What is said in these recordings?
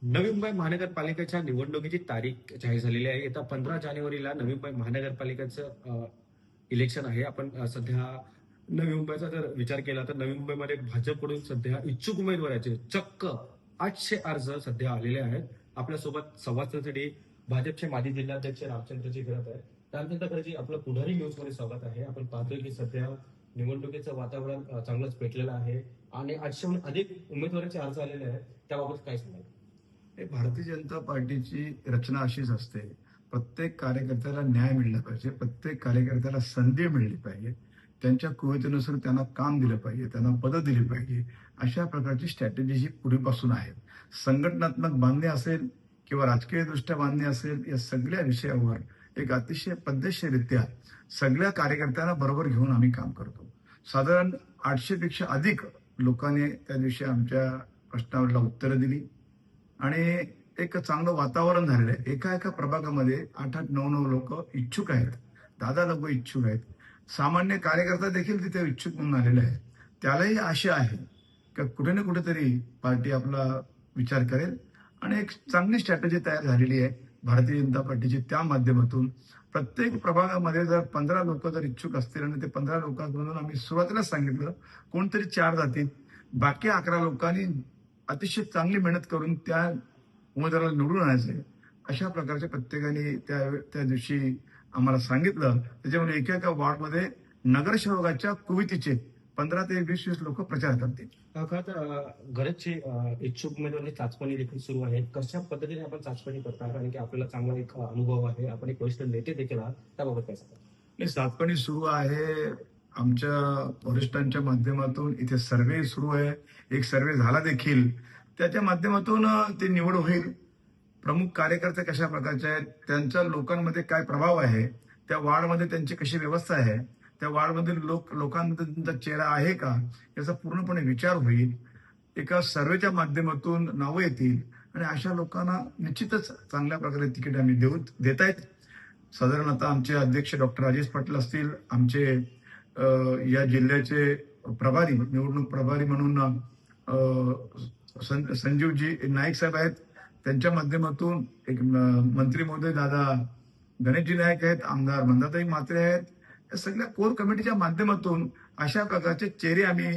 नवी मुंबई महानगरपालिकेच्या निवडणुकीची तारीख जाहीर झालेली आहे. येत्या 15 जानेवारीला नवी मुंबई महानगरपालिकेचं इलेक्शन आहे. आपण सध्या नवी मुंबईचा जर विचार केला तर नवी मुंबईमध्ये भाजपकडून सध्या इच्छुक उमेदवाराचे चक्क 800 अर्ज सध्या आलेले आहेत. आपल्यासोबत संवाद साधण्यासाठी भाजपचे माजी जिल्हाध्यक्ष रामचंद्रजी घरत आहेत. रामचंद्रजी, आपलं पुढारी न्यूज मध्ये स्वागत आहे. आपण पाहतोय की सध्या निवडणुकीचं वातावरण चांगलंच पेटलेलं आहे आणि 800हून अधिक उमेदवारांचे अर्ज आलेले आहेत. त्याबाबत काय सांगाल? भारतीय जनता पार्टीची रचना अशीच असते. प्रत्येक कार्यकर्त्याला न्याय मिळला पाहिजे, प्रत्येक कार्यकर्त्याला संधी मिळली पाहिजे, त्यांच्या कुवतीनुसार त्यांना काम दिलं पाहिजे, त्यांना पदं दिली पाहिजे. अशा प्रकारची स्ट्रॅटेजी ही पूर्वीपासून आहे. संघटनात्मक बांधणी असेल किंवा राजकीयदृष्ट्या बांधणी असेल, या सगळ्या विषयावर एक अतिशय पद्धतशीररित्या सगळ्या कार्यकर्त्यांना बरोबर घेऊन आम्ही काम करतो. साधारण 800 पेक्षा अधिक लोकांनी त्या दिवशी आमच्या प्रश्नावरला उत्तरं दिली आणि एक चांगलं वातावरण झालेलं आहे. एका एका प्रभागामध्ये 8-8, 9-9 लोक इच्छुक आहेत, 10 लोक इच्छुक आहेत. सामान्य कार्यकर्ता देखील तिथे इच्छुक म्हणून आलेले आहे. त्यालाही आशा आहे की कुठे ना कुठेतरी पार्टी आपला विचार करेल आणि एक चांगली स्ट्रॅटेजी तयार झालेली आहे भारतीय जनता पार्टीची. त्या माध्यमातून प्रत्येक प्रभागामध्ये जर 15 लोक जर इच्छुक असतील आणि ते 15 लोकांमधून आम्ही सुरुवातीलाच सांगितलं कोणतरी 4 जातील, बाकी 11 लोकांनी अतिशय चांगली मेहनत करून त्या उमेदवाराला निवडून आणायचे. अशा प्रकारचे प्रत्येकाने त्या दिवशी आम्हाला सांगितलं. त्याच्यामुळे एका एका वॉर्डमध्ये नगरसेवकाच्या कुवतीचे 15 ते 20 लोक प्रचार करतील. खरं तर गरजची इच्छुक उमेदवारांची चाचपणी देखील सुरू आहे. कशा पद्धतीने आपण चाचपणी करता? कारण की आपल्याला चांगला एक अनुभव आहे, आपण एक वरिष्ठ नेते देखील आहात. त्याबाबत काय सांगा? चाचपणी सुरू आहे. आमच्या वरिष्ठांच्या माध्यमातून इथे सर्व्हे सुरू आहे. एक सर्व्हे झाला देखील. त्याच्या माध्यमातून ते निवड होईल. प्रमुख कार्यकर्ते कशा प्रकारचे आहेत, त्यांच्या लोकांमध्ये काय प्रभाव आहे, त्या वार्डमध्ये त्यांची कशी व्यवस्था आहे, त्या वार्डमधील लोकांमध्ये त्यांचा चेहरा आहे का, याचा पूर्णपणे विचार होईल. एका सर्व्हेच्या माध्यमातून नावं येतील आणि अशा लोकांना निश्चितच चांगल्या प्रकारे तिकीट आम्ही देत आहेत. साधारण आता आमचे अध्यक्ष डॉक्टर राजेश पाटील असतील, आमचे या जिल्ह्याचे प्रभारी, निवडणूक प्रभारी म्हणून संजीवजी नाईक साहेब आहेत. त्यांच्या माध्यमातून एक मंत्री महोदय दादा गणेशजी नाईक आहेत, आमदार मंदाताई म्हात्रे आहेत. या सगळ्या कोर कमिटीच्या माध्यमातून अशा प्रकारचे चेहरे आम्ही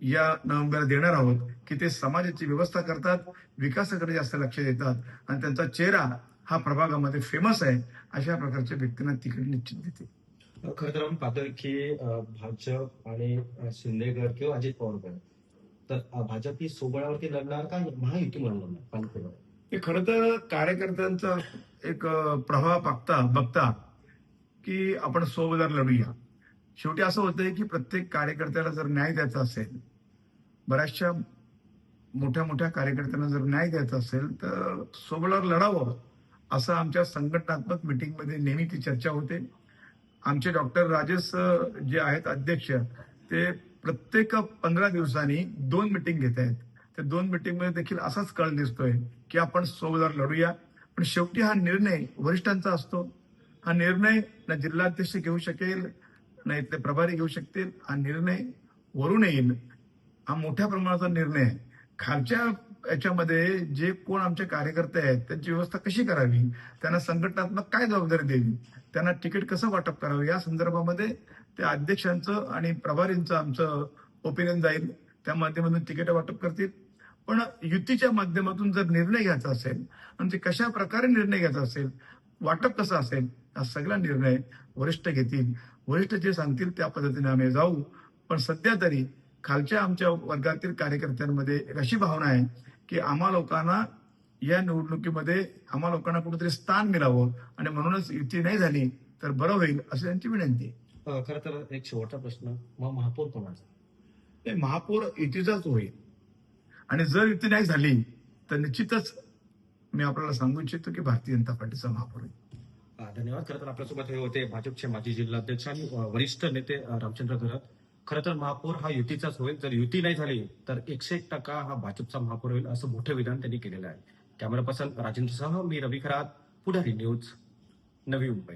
या नोव्हेंबरला देणार आहोत की ते समाजाची व्यवस्था करतात, विकासाकडे जास्त लक्ष देतात आणि त्यांचा चेहरा हा प्रभागामध्ये फेमस आहे. अशा प्रकारच्या व्यक्तींना तिकीट निश्चित देते. खरं तर आपण पाहतोय की भाजप आणि शिंदे गट किंवा अजित पवार गट, तर भाजप ही सोबळावरती लढणार का महायुती म्हणून लढणार? हे खरं तर कार्यकर्त्यांचा एक प्रभाव बघता की आपण सोबत लढूया. शेवटी असं होतंय की प्रत्येक कार्यकर्त्याला जर न्याय द्यायचा असेल, बऱ्याचशा मोठ्या मोठ्या कार्यकर्त्यांना जर न्याय द्यायचा असेल तर सोबळावर लढावं, असं आमच्या संघटनात्मक मिटिंगमध्ये नेहमी ती चर्चा होते. आमचे डॉक्टर राजेश जे आहेत अध्यक्ष, ते प्रत्येक 15 दिवसांनी 2 मिटिंग घेत आहेत. त्या 2 मिटिंगमध्ये देखील असाच कळ दिसतोय की आपण सोबत लढूया. पण शेवटी हा निर्णय वरिष्ठांचा असतो. हा निर्णय ना जिल्हाध्यक्ष घेऊ शकेल, ना इथले प्रभारी घेऊ शकतील. हा निर्णय वरून येईल. हा मोठ्या प्रमाणाचा निर्णय आहे. खालच्या याच्यामध्ये जे कोण आमचे कार्यकर्ते आहेत त्यांची व्यवस्था कशी करावी, त्यांना संघटनात्मक काय जबाबदारी द्यावी, त्यांना तिकीट कसं वाटप करावं, या संदर्भामध्ये त्या अध्यक्षांचं आणि प्रभारींचं आमचं ओपिनियन जाईल. त्या माध्यमातून तिकीट वाटप करतील. पण युतीच्या माध्यमातून जर निर्णय घ्यायचा असेल आणि ते कशा प्रकारे निर्णय घ्यायचा असेल, वाटप कसं असेल, हा सगळा निर्णय वरिष्ठ घेतील. वरिष्ठ जे सांगतील त्या पद्धतीने आम्ही जाऊ. पण सध्या तरी खालच्या आमच्या वर्गातील कार्यकर्त्यांमध्ये अशी भावना आहे की आम्हा लोकांना या निवडणुकीमध्ये कुठेतरी स्थान मिळावं आणि म्हणूनच युती नाही झाली तर बरं होईल, असं त्यांची विनंती आहे. खरं तर एक शेवटचा प्रश्न, मग महापौर कोणाचा? महापौर युतीचाच होईल आणि जर युती नाही झाली तर निश्चितच मी आपल्याला सांगू इच्छितो की भारतीय जनता पार्टीचा महापौर होईल. धन्यवाद. खरं तर आपल्यासोबत हे होते भाजपचे माजी जिल्हाध्यक्ष आणि वरिष्ठ नेते रामचंद्र घरत. खरं तर महापौर हा युतीचाच होईल. जर युती नाही झाली तर 101% हा भाजपचा महापौर होईल, असं मोठं विधान त्यांनी केलेलं आहे. कॅमेरा पर्सन राजेंद्रसह मी रवी खरात, पुढारी न्यूज, नवी मुंबई.